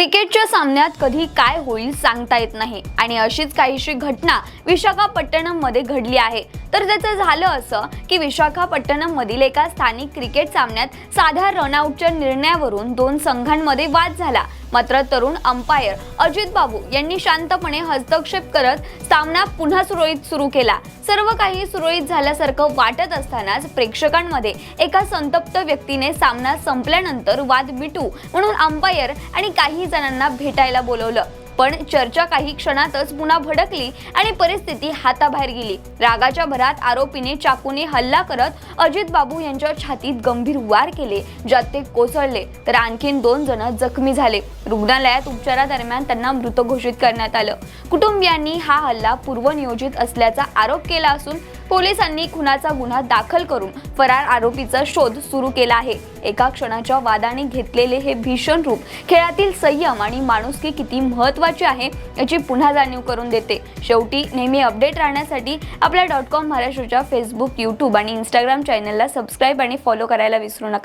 क्रिकेटच्या सामन्यात कधी काय होईल सांगता येत नाही आणि अशीच काहीशी घटना विशाखापट्टणममध्ये घडली आहे। तर त्याचं झालं असं की विशाखापट्टणममधील एका स्थानिक क्रिकेट सामन्यात साध्या रनआउटच्या निर्णयावरून दोन संघांमध्ये वाद झाला। मात्र तरुण अंपायर अजित बाबू यांनी शांतपणे हस्तक्षेप करत सामना पुन्हा सुरळीत सुरू केला। सर्व काही सुरळीत झाल्यासारखं वाटत असतानाच प्रेक्षकांमध्ये एका संतप्त व्यक्तीने सामना संपल्यानंतर वाद मिटू म्हणून अंपायर आणि काही जणांना भेटायला बोलवलं। पण चर्चा काही क्षणातच पुन्हा भडकली आणि परिस्थिती हाताबाहेर गेली। रागाच्या भरात आरोपीने चाकूने हल्ला करत अजित बाबू यांच्या छातीत गंभीर वार केले, ज्यात ते कोसळले तर आणखीन 2 जण जखमी झाले। रुग्णालयात उपचारादरम्यान त्यांना मृत घोषित करण्यात आलं। कुटुंबियांनी हा हल्ला पूर्वनियोजित असल्याचा आरोप केला असून पोलिसांनी खुनाचा गुन्हा दाखल करून फरार आरोपीचा शोध सुरू केला आहे। एका क्षणाच्या वादाने घेतलेले हे भीषण रूप खेळातील संयम आणि माणुसकी किती महत्त्वाची आहे याची पुन्हा जाणीव करून देते। शेवटी नेहमी अपडेट राहण्यासाठी आपल्या .com महाराष्ट्राच्या फेसबुक, YouTube आणि Instagram चॅनलला सबस्क्राइब आणि फॉलो करायला विसरू नका।